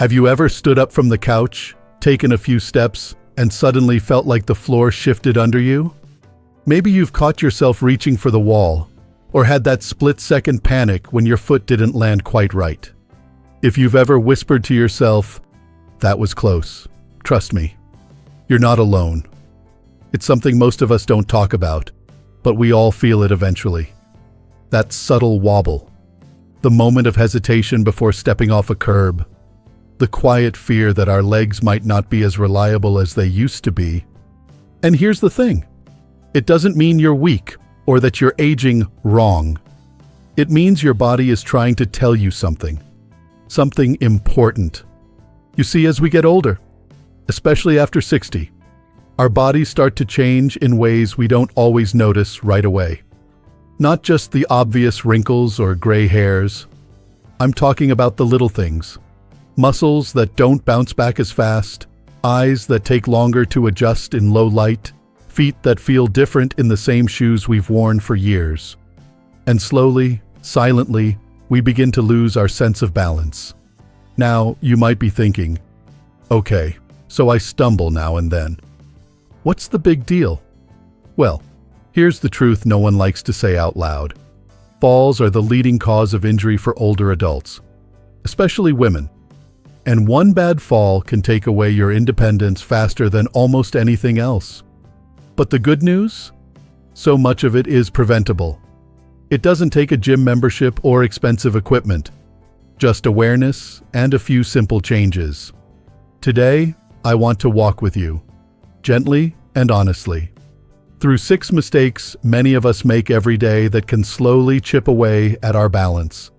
Have you ever stood up from the couch, taken a few steps, and suddenly felt like the floor shifted under you? Maybe you've caught yourself reaching for the wall, or had that split-second panic when your foot didn't land quite right. If you've ever whispered to yourself, "That was close," trust me, you're not alone. It's something most of us don't talk about, but we all feel it eventually. That subtle wobble, the moment of hesitation before stepping off a curb, the quiet fear that our legs might not be as reliable as they used to be. And here's the thing. It doesn't mean you're weak or that you're aging wrong. It means your body is trying to tell you something important. You see, as we get older, especially after 60, our bodies start to change in ways we don't always notice right away. Not just the obvious wrinkles or gray hairs. I'm talking about the little things. Muscles that don't bounce back as fast, eyes that take longer to adjust in low light, feet that feel different in the same shoes we've worn for years. And slowly, silently, we begin to lose our sense of balance. Now, you might be thinking, okay, so I stumble now and then. What's the big deal? Well, here's the truth no one likes to say out loud. Falls are the leading cause of injury for older adults, especially women. And one bad fall can take away your independence faster than almost anything else. But the good news? So much of it is preventable. It doesn't take a gym membership or expensive equipment, just awareness and a few simple changes. Today, I want to walk with you, gently and honestly, through 6 mistakes many of us make every day that can slowly chip away at our balance.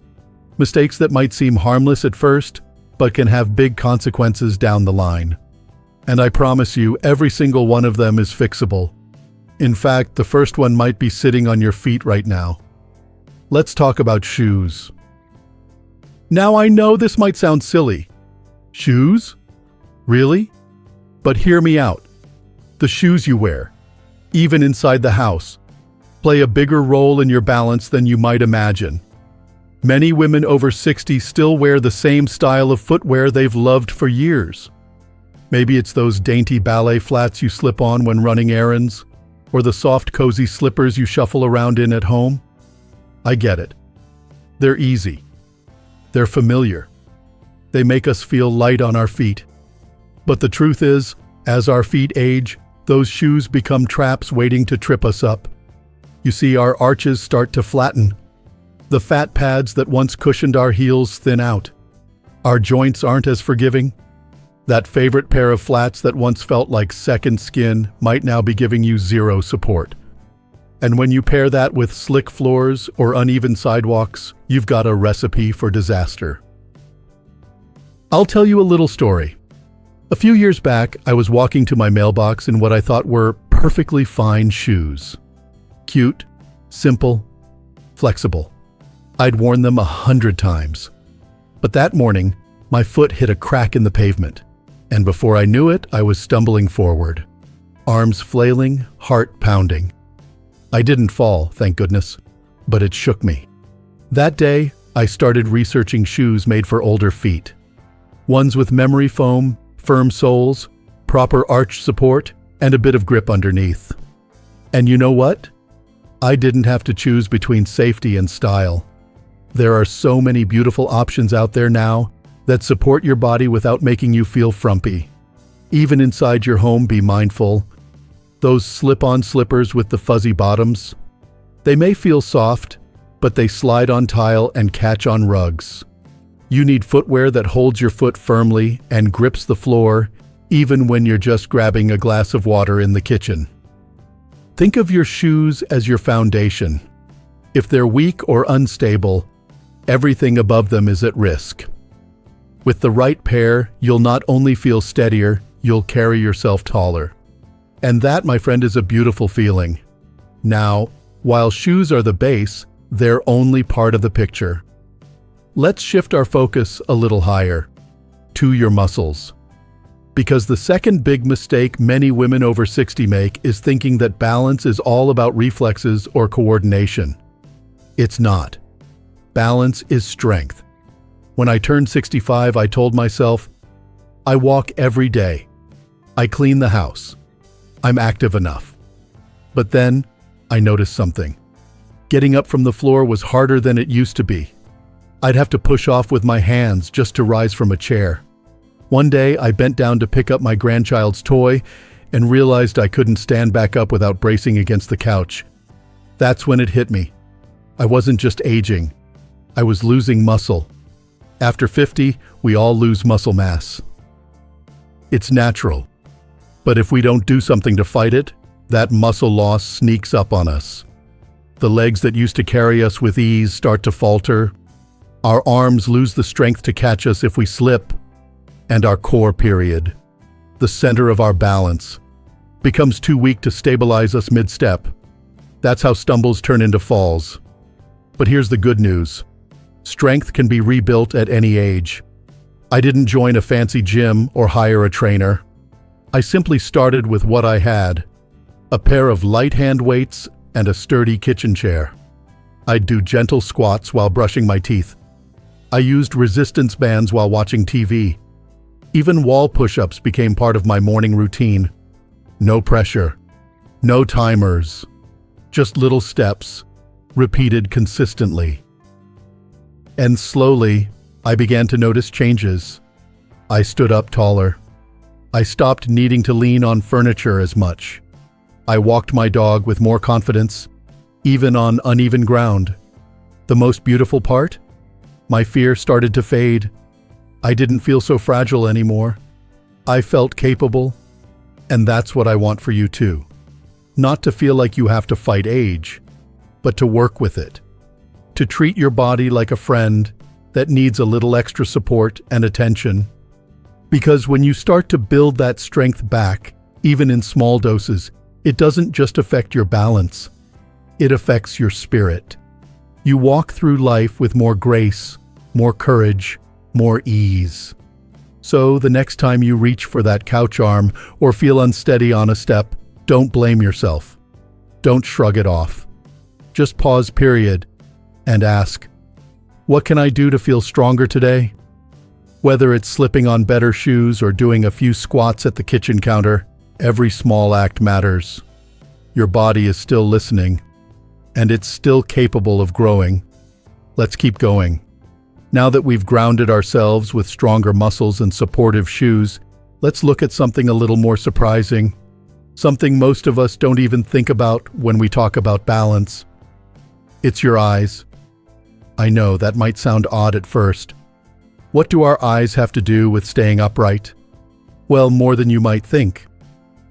Mistakes that might seem harmless at first, but can have big consequences down the line. And I promise you, every single one of them is fixable. In fact, the first one might be sitting on your feet right now. Let's talk about shoes. Now I know this might sound silly. Shoes? Really? But hear me out. The shoes you wear, even inside the house, play a bigger role in your balance than you might imagine. Many women over 60 still wear the same style of footwear they've loved for years. Maybe it's those dainty ballet flats you slip on when running errands, or the soft, cozy slippers you shuffle around in at home. I get it. They're easy. They're familiar. They make us feel light on our feet. But the truth is, as our feet age, those shoes become traps waiting to trip us up. You see, our arches start to flatten. The fat pads that once cushioned our heels thin out. Our joints aren't as forgiving. That favorite pair of flats that once felt like second skin might now be giving you zero support. And when you pair that with slick floors or uneven sidewalks, you've got a recipe for disaster. I'll tell you a little story. A few years back, I was walking to my mailbox in what I thought were perfectly fine shoes. Cute, simple, flexible. I'd worn them 100 times. But that morning, my foot hit a crack in the pavement, and before I knew it, I was stumbling forward. Arms flailing, heart pounding. I didn't fall, thank goodness, but it shook me. That day, I started researching shoes made for older feet. Ones with memory foam, firm soles, proper arch support, and a bit of grip underneath. And you know what? I didn't have to choose between safety and style. There are so many beautiful options out there now that support your body without making you feel frumpy. Even inside your home, be mindful. Those slip-on slippers with the fuzzy bottoms, they may feel soft, but they slide on tile and catch on rugs. You need footwear that holds your foot firmly and grips the floor, even when you're just grabbing a glass of water in the kitchen. Think of your shoes as your foundation. If they're weak or unstable, everything above them is at risk. With the right pair, you'll not only feel steadier, you'll carry yourself taller. And that, my friend, is a beautiful feeling. Now, while shoes are the base, they're only part of the picture. Let's shift our focus a little higher, to your muscles. Because the second big mistake many women over 60 make is thinking that balance is all about reflexes or coordination. It's not. Balance is strength. When I turned 65, I told myself, I walk every day. I clean the house. I'm active enough. But then, I noticed something. Getting up from the floor was harder than it used to be. I'd have to push off with my hands just to rise from a chair. One day, I bent down to pick up my grandchild's toy and realized I couldn't stand back up without bracing against the couch. That's when it hit me. I wasn't just aging. I was losing muscle. After 50, we all lose muscle mass. It's natural. But if we don't do something to fight it, that muscle loss sneaks up on us. The legs that used to carry us with ease start to falter. Our arms lose the strength to catch us if we slip. And our core period, the center of our balance, becomes too weak to stabilize us mid-step. That's how stumbles turn into falls. But here's the good news. Strength can be rebuilt at any age. I didn't join a fancy gym or hire a trainer. I simply started with what I had: a pair of light hand weights and a sturdy kitchen chair. I'd do gentle squats while brushing my teeth. I used resistance bands while watching TV. Even wall push-ups became part of my morning routine. No pressure, no timers, just little steps, repeated consistently. And slowly, I began to notice changes. I stood up taller. I stopped needing to lean on furniture as much. I walked my dog with more confidence, even on uneven ground. The most beautiful part? My fear started to fade. I didn't feel so fragile anymore. I felt capable, and that's what I want for you too. Not to feel like you have to fight age, but to work with it. To treat your body like a friend that needs a little extra support and attention. Because when you start to build that strength back, even in small doses, it doesn't just affect your balance. It affects your spirit. You walk through life with more grace, more courage, more ease. So the next time you reach for that couch arm or feel unsteady on a step, don't blame yourself. Don't shrug it off. Just pause, and ask, what can I do to feel stronger today? Whether it's slipping on better shoes or doing a few squats at the kitchen counter, every small act matters. Your body is still listening, and it's still capable of growing. Let's keep going. Now that we've grounded ourselves with stronger muscles and supportive shoes, let's look at something a little more surprising. Something most of us don't even think about when we talk about balance. It's your eyes. I know that might sound odd at first. What do our eyes have to do with staying upright? Well, more than you might think.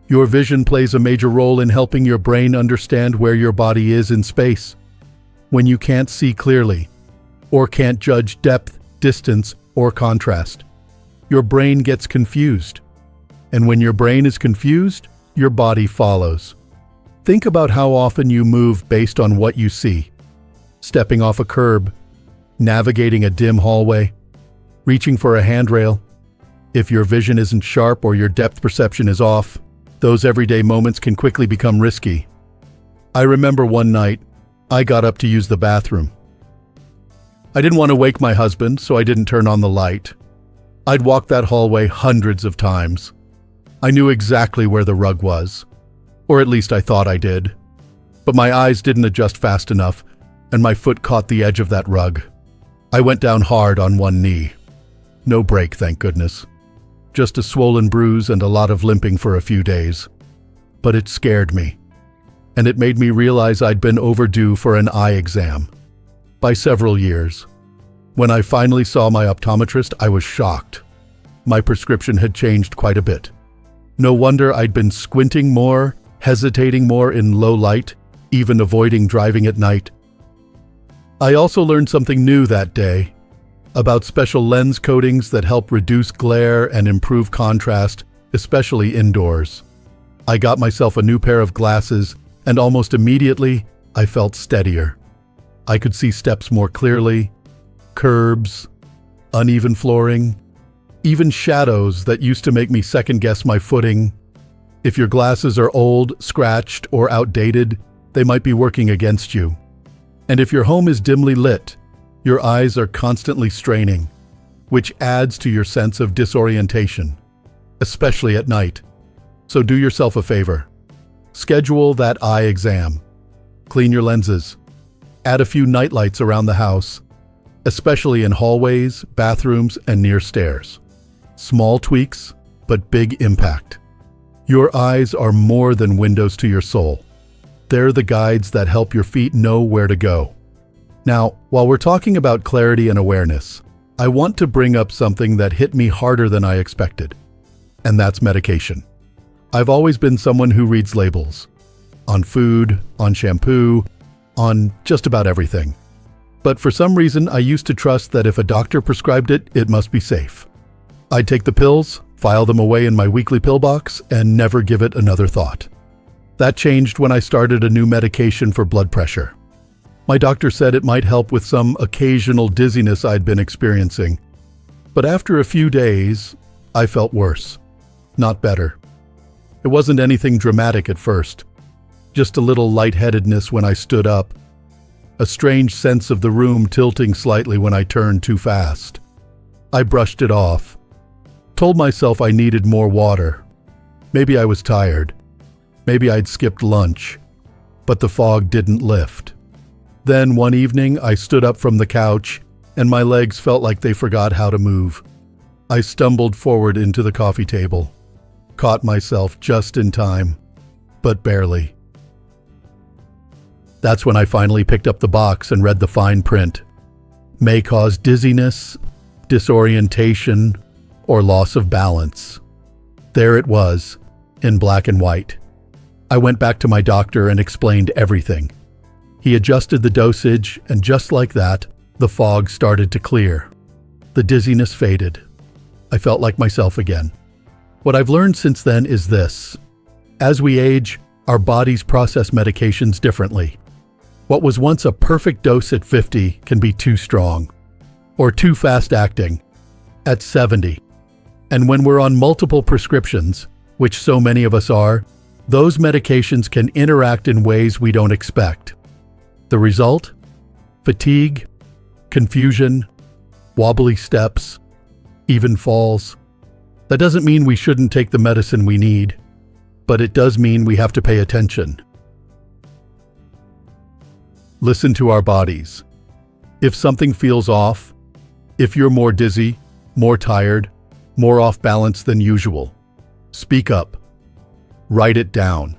Your vision plays a major role in helping your brain understand where your body is in space. When you can't see clearly, or can't judge depth, distance, or contrast, your brain gets confused. And when your brain is confused, your body follows. Think about how often you move based on what you see. Stepping off a curb, navigating a dim hallway, reaching for a handrail. If your vision isn't sharp or your depth perception is off, those everyday moments can quickly become risky. I remember one night, I got up to use the bathroom. I didn't want to wake my husband, so I didn't turn on the light. I'd walked that hallway hundreds of times. I knew exactly where the rug was, or at least I thought I did. But my eyes didn't adjust fast enough, and my foot caught the edge of that rug. I went down hard on one knee. No break, thank goodness. Just a swollen bruise and a lot of limping for a few days. But it scared me. And it made me realize I'd been overdue for an eye exam. By several years. When I finally saw my optometrist, I was shocked. My prescription had changed quite a bit. No wonder I'd been squinting more, hesitating more in low light, even avoiding driving at night. I also learned something new that day, about special lens coatings that help reduce glare and improve contrast, especially indoors. I got myself a new pair of glasses, and almost immediately, I felt steadier. I could see steps more clearly, curbs, uneven flooring, even shadows that used to make me second-guess my footing. If your glasses are old, scratched, or outdated, they might be working against you. And if your home is dimly lit, your eyes are constantly straining, which adds to your sense of disorientation. especially at night. So do yourself a favor. Schedule that eye exam. Clean your lenses. Add a few nightlights around the house, especially in hallways, bathrooms, and near stairs. Small tweaks, but big impact. Your eyes are more than windows to your soul. They're the guides that help your feet know where to go. Now, while we're talking about clarity and awareness, I want to bring up something that hit me harder than I expected, and that's medication. I've always been someone who reads labels. On food, on shampoo, on just about everything. But for some reason, I used to trust that if a doctor prescribed it, it must be safe. I'd take the pills, file them away in my weekly pill box, and never give it another thought. That changed when I started a new medication for blood pressure. My doctor said it might help with some occasional dizziness I'd been experiencing. But after a few days, I felt worse, not better. It wasn't anything dramatic at first. Just a little lightheadedness when I stood up. A strange sense of the room tilting slightly when I turned too fast. I brushed it off. Told myself I needed more water. Maybe I was tired. Maybe I'd skipped lunch. But the fog didn't lift. Then one evening I stood up from the couch and my legs felt like they forgot how to move. I stumbled forward into the coffee table. Caught myself just in time, but barely. That's when I finally picked up the box and read the fine print. May cause dizziness, disorientation, or loss of balance. There it was, in black and white. I went back to my doctor and explained everything. He adjusted the dosage, and just like that, the fog started to clear. The dizziness faded. I felt like myself again. What I've learned since then is this. As we age, our bodies process medications differently. What was once a perfect dose at 50 can be too strong, or too fast-acting at 70. And when we're on multiple prescriptions, which so many of us are, those medications can interact in ways we don't expect. The result? Fatigue, confusion, wobbly steps, even falls. That doesn't mean we shouldn't take the medicine we need, but it does mean we have to pay attention. Listen to our bodies. If something feels off, if you're more dizzy, more tired, more off balance than usual, speak up. Write it down.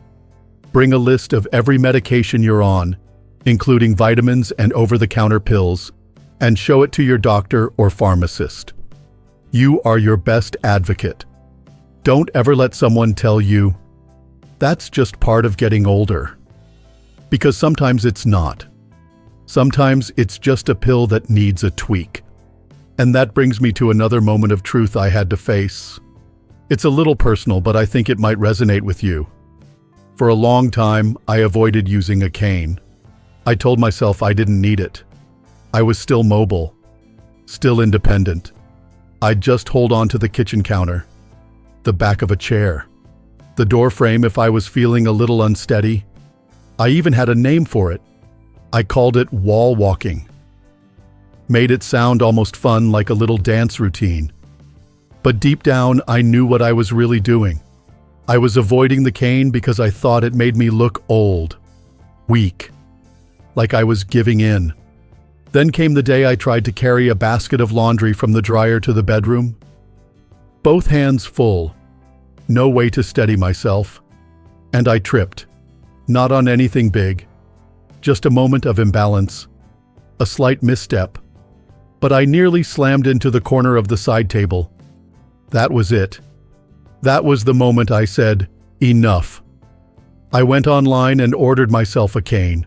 Bring a list of every medication you're on, including vitamins and over-the-counter pills, and show it to your doctor or pharmacist. You are your best advocate. Don't ever let someone tell you, "That's just part of getting older." Because sometimes it's not. Sometimes it's just a pill that needs a tweak. And that brings me to another moment of truth I had to face. It's a little personal, but I think it might resonate with you. For a long time, I avoided using a cane. I told myself I didn't need it. I was still mobile, still independent. I'd just hold on to the kitchen counter, the back of a chair, the door frame if I was feeling a little unsteady. I even had a name for it. I called it wall walking. Made it sound almost fun, like a little dance routine. But deep down, I knew what I was really doing. I was avoiding the cane because I thought it made me look old, weak, like I was giving in. Then came the day I tried to carry a basket of laundry from the dryer to the bedroom. Both hands full, no way to steady myself, and I tripped. Not on anything big, just a moment of imbalance, a slight misstep. But I nearly slammed into the corner of the side table. That was it. That was the moment I said, enough. I went online and ordered myself a cane.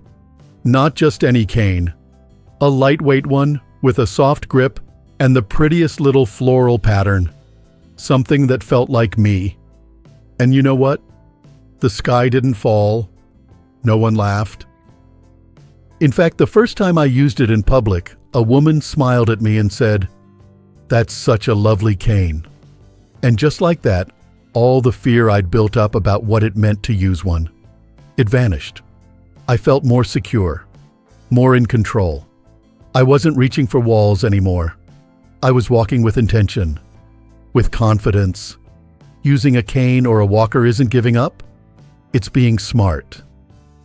Not just any cane. A lightweight one with a soft grip and the prettiest little floral pattern. Something that felt like me. And you know what? The sky didn't fall. No one laughed. In fact, the first time I used it in public, a woman smiled at me and said, "That's such a lovely cane." And just like that, all the fear I'd built up about what it meant to use one, it vanished. I felt more secure, more in control. I wasn't reaching for walls anymore. I was walking with intention, with confidence. using a cane or a walker isn't giving up. It's being smart.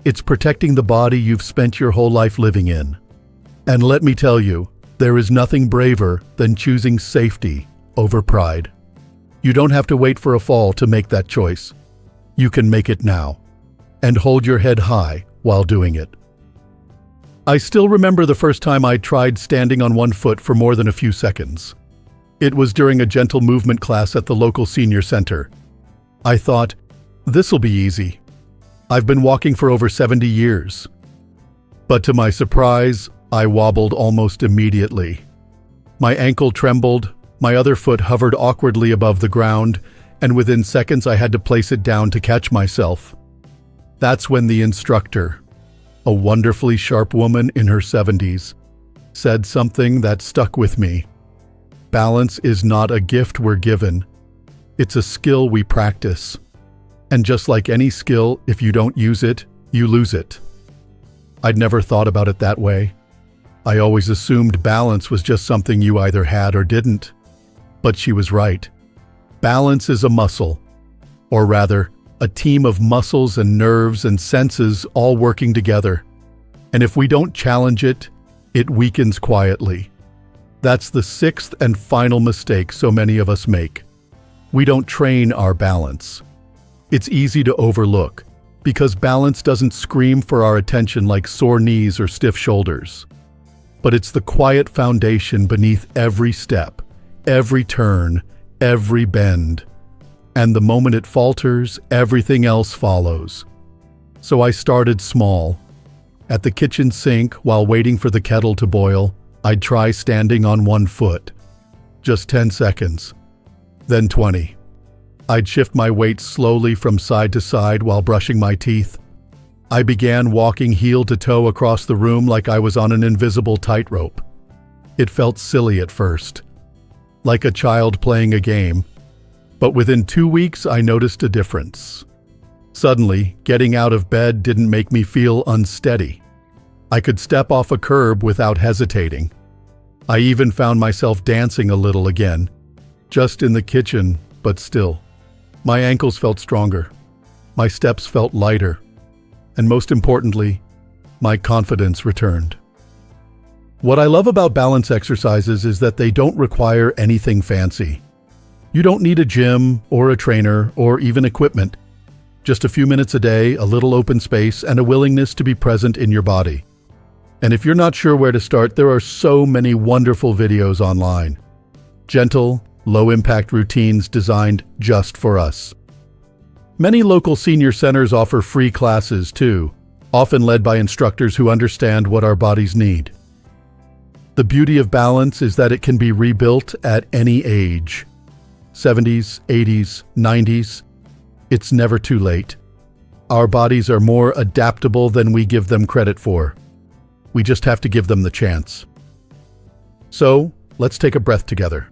It's protecting the body you've spent your whole life living in. And let me tell you, there is nothing braver than choosing safety over pride. You don't have to wait for a fall to make that choice. You can make it now. And hold your head high while doing it. I still remember the first time I tried standing on one foot for more than a few seconds. It was during a gentle movement class at the local senior center. I thought, this'll be easy. I've been walking for over 70 years. But to my surprise, I wobbled almost immediately. My ankle trembled, my other foot hovered awkwardly above the ground, and within seconds I had to place it down to catch myself. That's when the instructor, a wonderfully sharp woman in her 70s, said something that stuck with me. Balance is not a gift we're given. It's a skill we practice. And just like any skill, if you don't use it, you lose it. I'd never thought about it that way. I always assumed balance was just something you either had or didn't. But she was right. Balance is a muscle, or rather, a team of muscles and nerves and senses all working together. And if we don't challenge it, it weakens quietly. That's the sixth and final mistake so many of us make. We don't train our balance. It's easy to overlook, because balance doesn't scream for our attention like sore knees or stiff shoulders. But it's the quiet foundation beneath every step, every turn, every bend. And the moment it falters, everything else follows. So I started small. At the kitchen sink, while waiting for the kettle to boil, I'd try standing on one foot. Just 10 seconds. Then 20. I'd shift my weight slowly from side to side while brushing my teeth. I began walking heel to toe across the room like I was on an invisible tightrope. It felt silly at first, like a child playing a game. But within 2 weeks, I noticed a difference. Suddenly, getting out of bed didn't make me feel unsteady. I could step off a curb without hesitating. I even found myself dancing a little again, just in the kitchen, but still. My ankles felt stronger. My steps felt lighter. And most importantly, my confidence returned. What I love about balance exercises is that they don't require anything fancy. You don't need a gym or a trainer or even equipment. Just a few minutes a day, a little open space, and a willingness to be present in your body. And if you're not sure where to start, there are so many wonderful videos online. Gentle, low-impact routines designed just for us. Many local senior centers offer free classes too, often led by instructors who understand what our bodies need. The beauty of balance is that it can be rebuilt at any age. 70s, 80s, 90s. It's never too late. Our bodies are more adaptable than we give them credit for. We just have to give them the chance. So, let's take a breath together.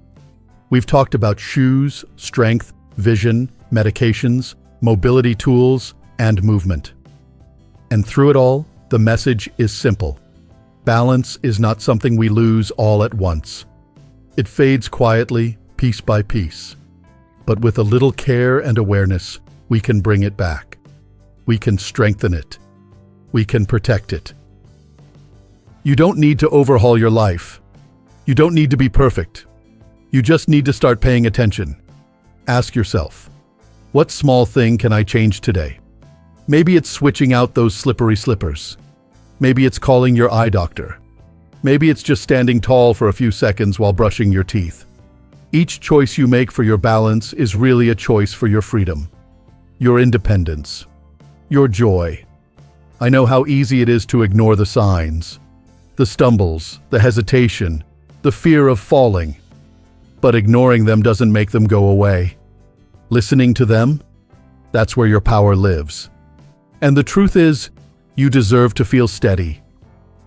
We've talked about shoes, strength, vision, medications, mobility tools, and movement. And through it all, the message is simple. Balance is not something we lose all at once. It fades quietly, piece by piece. But with a little care and awareness, we can bring it back. We can strengthen it. We can protect it. You don't need to overhaul your life. You don't need to be perfect. You just need to start paying attention. Ask yourself, what small thing can I change today? Maybe it's switching out those slippery slippers. Maybe it's calling your eye doctor. Maybe it's just standing tall for a few seconds while brushing your teeth. Each choice you make for your balance is really a choice for your freedom, your independence, your joy. I know how easy it is to ignore the signs, the stumbles, the hesitation, the fear of falling. But ignoring them doesn't make them go away. Listening to them, that's where your power lives. And the truth is, you deserve to feel steady.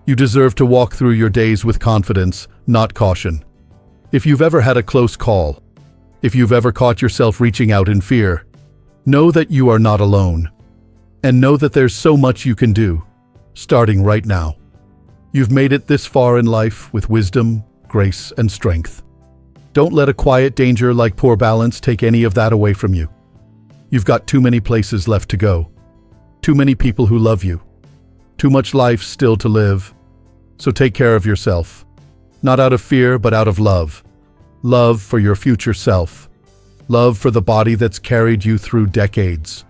You deserve to walk through your days with confidence, not caution. If you've ever had a close call, if you've ever caught yourself reaching out in fear, know that you are not alone. And know that there's so much you can do, starting right now. You've made it this far in life with wisdom, grace, and strength. Don't let a quiet danger like poor balance take any of that away from you. You've got too many places left to go. Too many people who love you. Too much life still to live. So take care of yourself. Not out of fear, but out of love. Love for your future self. Love for the body that's carried you through decades.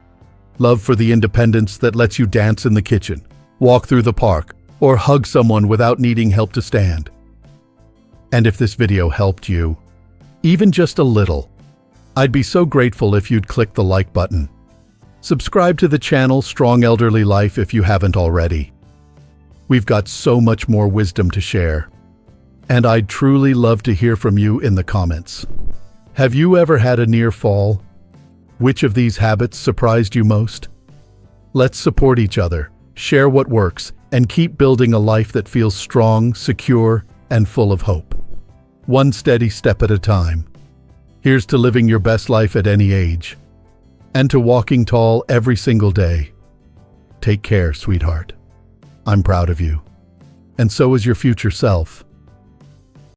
Love for the independence that lets you dance in the kitchen, walk through the park, or hug someone without needing help to stand. And if this video helped you, even just a little, I'd be so grateful if you'd click the like button. Subscribe to the channel Strong Elderly Life if you haven't already. We've got so much more wisdom to share. And I'd truly love to hear from you in the comments. Have you ever had a near fall? Which of these habits surprised you most? Let's support each other, share what works, and keep building a life that feels strong, secure, and full of hope. One steady step at a time. Here's to living your best life at any age, and to walking tall every single day. Take care, sweetheart. I'm proud of you. And so is your future self.